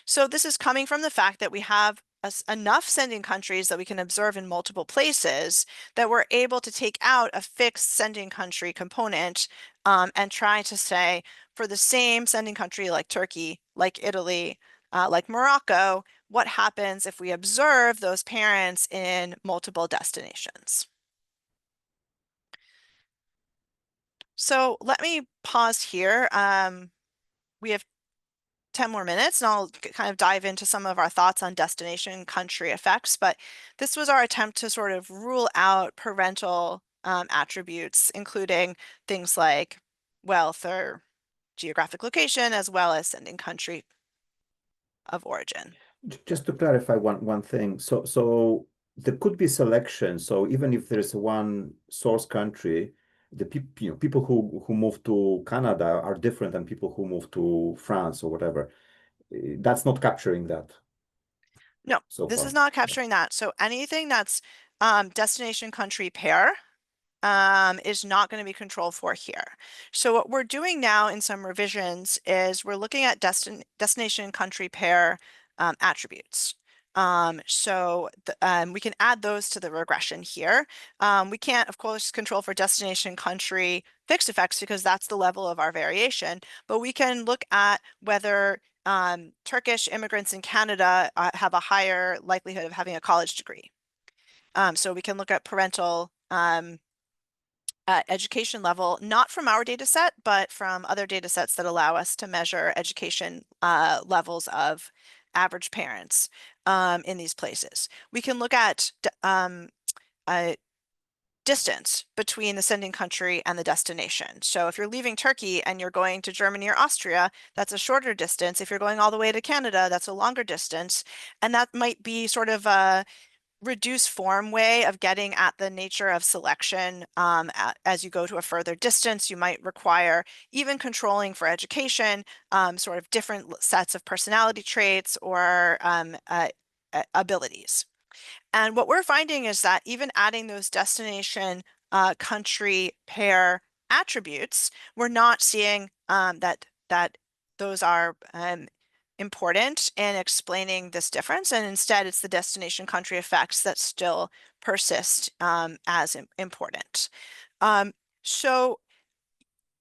Speaker 2: So this is coming from the fact that we have enough sending countries that we can observe in multiple places that we're able to take out a fixed sending country component, and try to say for the same sending country like Turkey, like Italy, like Morocco, what happens if we observe those parents in multiple destinations? So let me pause here. We have 10 more minutes and I'll kind of dive into some of our thoughts on destination country effects, but this was our attempt to sort of rule out parental attributes, including things like wealth or geographic location, as well as sending country of origin.
Speaker 1: Just to clarify one thing, so there could be selection. So even if there's one source country, the people who move to Canada are different than people who move to France or whatever. That's not capturing that.
Speaker 2: No,
Speaker 1: so
Speaker 2: this
Speaker 1: far.
Speaker 2: is not capturing that. So anything that's destination country pair is not going to be controlled for here. So what we're doing now in some revisions is we're looking at destination country pair attributes. So we can add those to the regression here. We can't, of course, control for destination country fixed effects because that's the level of our variation, but we can look at whether Turkish immigrants in Canada have a higher likelihood of having a college degree. So we can look at parental education level, not from our data set, but from other data sets that allow us to measure education levels of average parents in these places. We can look at distance between the sending country and the destination. So if you're leaving Turkey and you're going to Germany or Austria, that's a shorter distance. If you're going all the way to Canada, that's a longer distance. And that might be sort of a reduced form way of getting at the nature of selection. As you go to a further distance, you might require even controlling for education, sort of different sets of personality traits or abilities. And what we're finding is that even adding those destination country pair attributes, we're not seeing that those are important in explaining this difference, and instead it's the destination country effects that still persist as important. So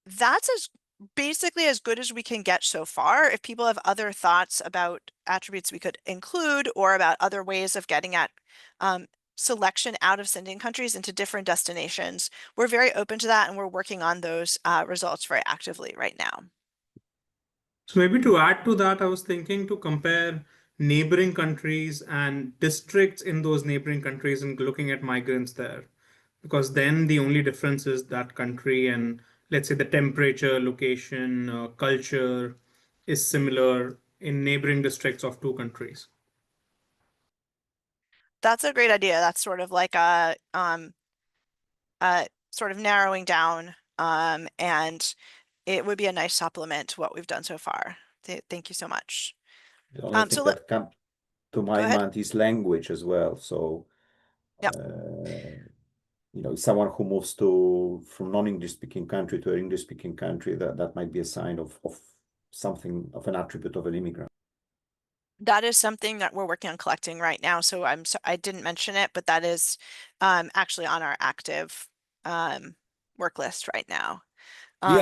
Speaker 2: that's basically as good as we can get so far. If people have other thoughts about attributes we could include or about other ways of getting at selection out of sending countries into different destinations, we're very open to that and we're working on those results very actively right now.
Speaker 5: So maybe to add to that, I was thinking to compare neighboring countries and districts in those neighboring countries and looking at migrants there, because then the only difference is that country and let's say the temperature, location, culture is similar in neighboring districts of two countries.
Speaker 2: That's a great idea. That's sort of like a sort of narrowing down, and it would be a nice supplement to what we've done so far. Thank you so much.
Speaker 1: The only thing that comes to my mind is language as well. So,
Speaker 2: yep.
Speaker 1: Someone who moves from non-English speaking country to an English speaking country, that might be a sign of something of an attribute of an immigrant.
Speaker 2: That is something that we're working on collecting right now. So I didn't mention it, but that is actually on our active work list right now.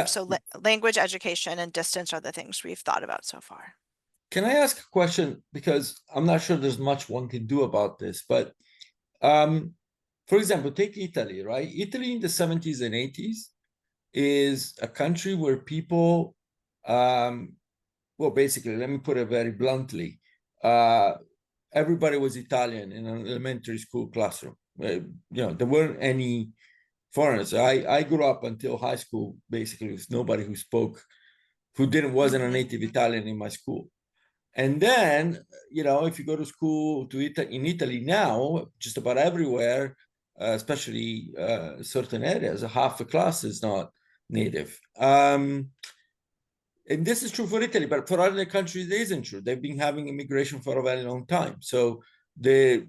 Speaker 2: So language, education, and distance are the things we've thought about so far.
Speaker 4: Can I ask a question? Because I'm not sure there's much one can do about this, but for example, take Italy, right? Italy in the 70s and 80s is a country where people, well, basically, let me put it very bluntly, everybody was Italian in an elementary school classroom. There weren't any foreigners. I grew up until high school, basically, with nobody who wasn't a native Italian in my school. And then, if you go to school in Italy now, just about everywhere, especially certain areas, half the class is not native. And this is true for Italy, but for other countries, it isn't true. They've been having immigration for a very long time. So the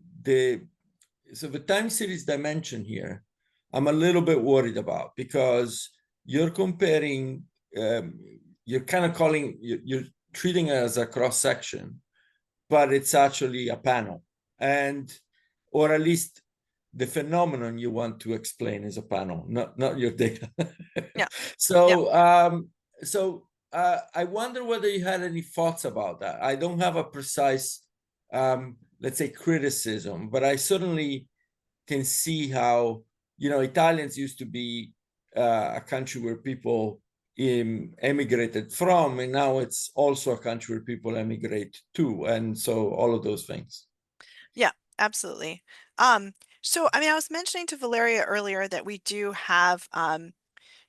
Speaker 4: time series dimension here, I'm a little bit worried about, because you're comparing, you're kind of calling, you're treating it as a cross section, but it's actually a panel, or at least the phenomenon you want to explain is a panel, not your data.
Speaker 2: Yeah.
Speaker 4: So, I wonder whether you had any thoughts about that. I don't have a precise, let's say, criticism, but I certainly can see how, Italians used to be a country where people emigrated from, and now it's also a country where people emigrate to, and so all of those things.
Speaker 2: Yeah, absolutely. So I mean, I was mentioning to Valeria earlier that we do have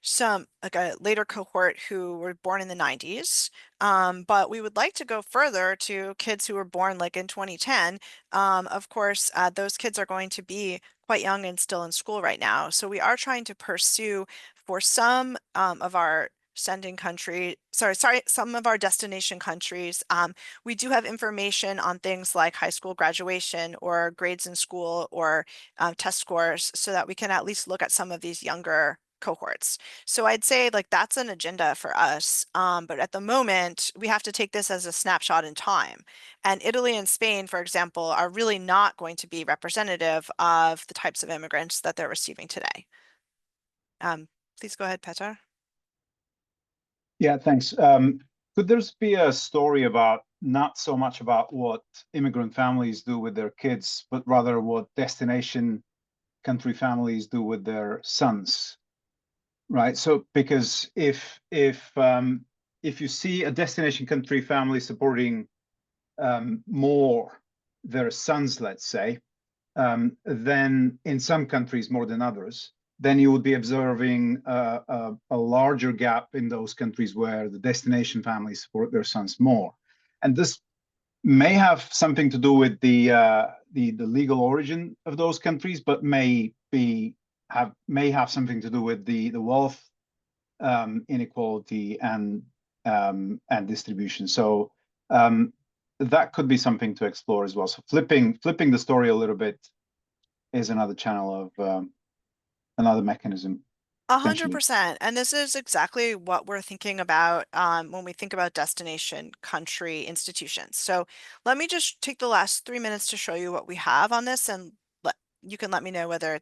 Speaker 2: some, like a later cohort who were born in the 90s, but we would like to go further to kids who were born like in 2010. Of course, those kids are going to be quite young and still in school right now. So we are trying to pursue for some of our sending country, some of our destination countries. We do have information on things like high school graduation or grades in school or test scores, so that we can at least look at some of these younger cohorts. So I'd say like that's an agenda for us. But at the moment, we have to take this as a snapshot in time. And Italy and Spain, for example, are really not going to be representative of the types of immigrants that they're receiving today. Please go ahead, Petar.
Speaker 6: Yeah, thanks. Could there be a story about not so much about what immigrant families do with their kids, but rather what destination country families do with their sons? Right. So because if you see a destination country family supporting more their sons, let's say, then in some countries more than others, then you would be observing a larger gap in those countries where the destination families support their sons more. And this may have something to do with the legal origin of those countries, but may have something to do with the wealth inequality and distribution. So that could be something to explore as well. So flipping the story a little bit is another channel of another mechanism.
Speaker 2: 100%. And this is exactly what we're thinking about when we think about destination country institutions. So let me just take the last 3 minutes to show you what we have on this, and you can let me know whether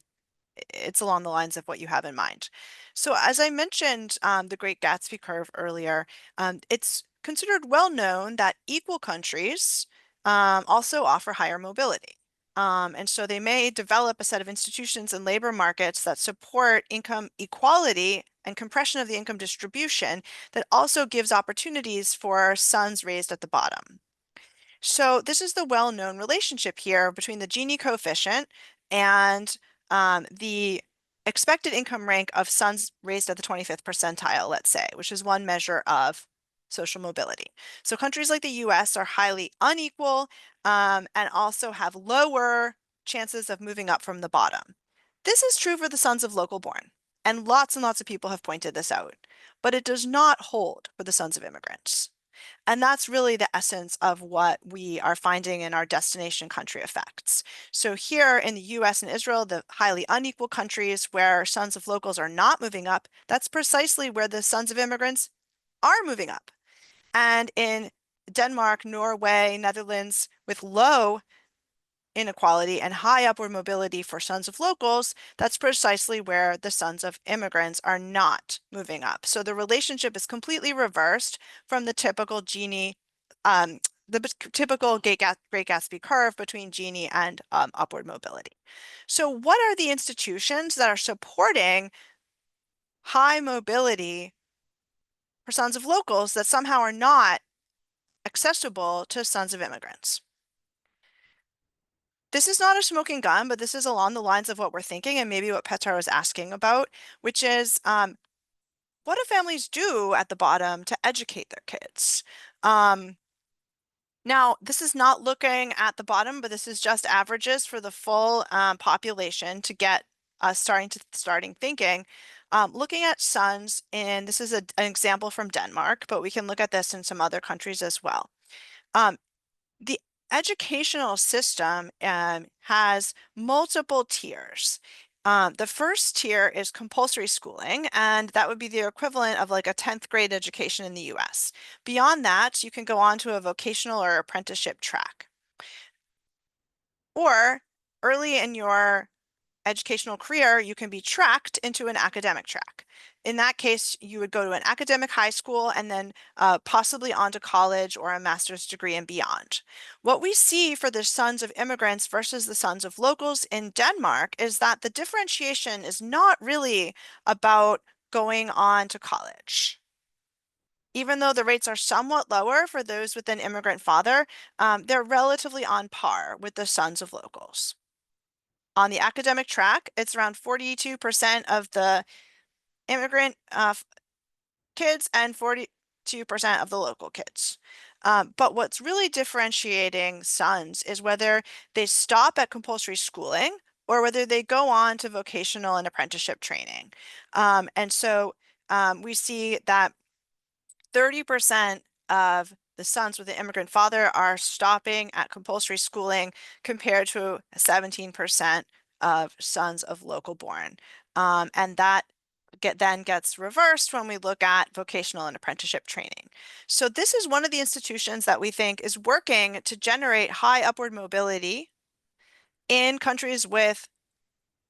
Speaker 2: it's along the lines of what you have in mind. So as I mentioned, the Great Gatsby curve earlier, it's considered well known that equal countries also offer higher mobility. And so they may develop a set of institutions and labor markets that support income equality and compression of the income distribution that also gives opportunities for sons raised at the bottom. So this is the well-known relationship here between the Gini coefficient and the expected income rank of sons raised at the 25th percentile, let's say, which is one measure of social mobility. So countries like the US are highly unequal and also have lower chances of moving up from the bottom. This is true for the sons of local born, and lots of people have pointed this out, but it does not hold for the sons of immigrants. And that's really the essence of what we are finding in our destination country effects. So here in the US and Israel, the highly unequal countries where sons of locals are not moving up, that's precisely where the sons of immigrants are moving up. And in Denmark, Norway, Netherlands, with low inequality and high upward mobility for sons of locals, that's precisely where the sons of immigrants are not moving up. So the relationship is completely reversed from the typical Gini, the typical Great Gatsby curve between Gini and upward mobility. So what are the institutions that are supporting high mobility for sons of locals that somehow are not accessible to sons of immigrants? This is not a smoking gun, but this is along the lines of what we're thinking and maybe what Petar was asking about, which is what do families do at the bottom to educate their kids? Now, this is not looking at the bottom, but this is just averages for the full population to get us starting thinking. Looking at sons, and this is an example from Denmark, but we can look at this in some other countries as well. The educational system has multiple tiers. The first tier is compulsory schooling, and that would be the equivalent of like a 10th grade education in the US. Beyond that, you can go on to a vocational or apprenticeship track. Or early in your educational career, you can be tracked into an academic track. In that case, you would go to an academic high school and then possibly on to college or a master's degree and beyond. What we see for the sons of immigrants versus the sons of locals in Denmark is that the differentiation is not really about going on to college. Even though the rates are somewhat lower for those with an immigrant father, they're relatively on par with the sons of locals. On the academic track, it's around 42% of the immigrant kids and 42% of the local kids. But what's really differentiating sons is whether they stop at compulsory schooling or whether they go on to vocational and apprenticeship training. And so we see that 30% of the sons with an immigrant father are stopping at compulsory schooling compared to 17% of sons of local born. And that then gets reversed when we look at vocational and apprenticeship training. So this is one of the institutions that we think is working to generate high upward mobility in countries with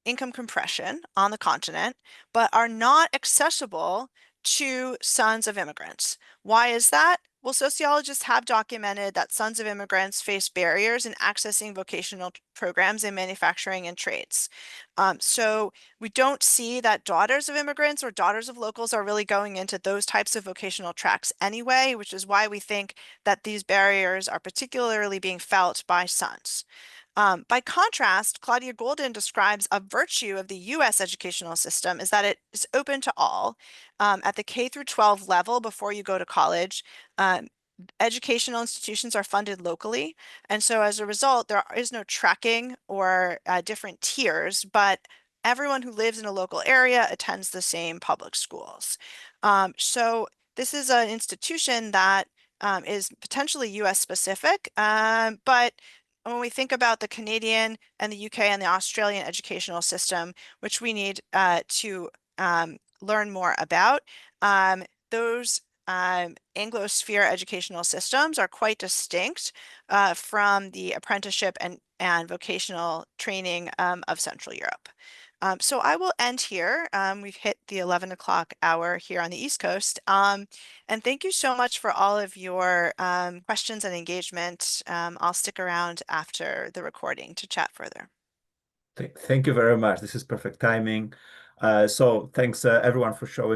Speaker 2: income compression on the continent, but are not accessible to sons of immigrants. Why is that? Well, sociologists have documented that sons of immigrants face barriers in accessing vocational programs in manufacturing and trades. So we don't see that daughters of immigrants or daughters of locals are really going into those types of vocational tracks anyway, which is why we think that these barriers are particularly being felt by sons. By contrast, Claudia Golden describes a virtue of the US educational system is that it is open to all. At the K through 12 level before you go to college, educational institutions are funded locally. And so as a result, there is no tracking or different tiers, but everyone who lives in a local area attends the same public schools. So this is an institution that is potentially US specific, but when we think about the Canadian and the UK and the Australian educational system, which we need to learn more about, those Anglosphere educational systems are quite distinct from the apprenticeship and vocational training of Central Europe. So I will end here. We've hit the 11 o'clock hour here on the East Coast. And thank you so much for all of your questions and engagement. I'll stick around after the recording to chat further.
Speaker 1: Thank you very much. This is perfect timing. So thanks everyone for showing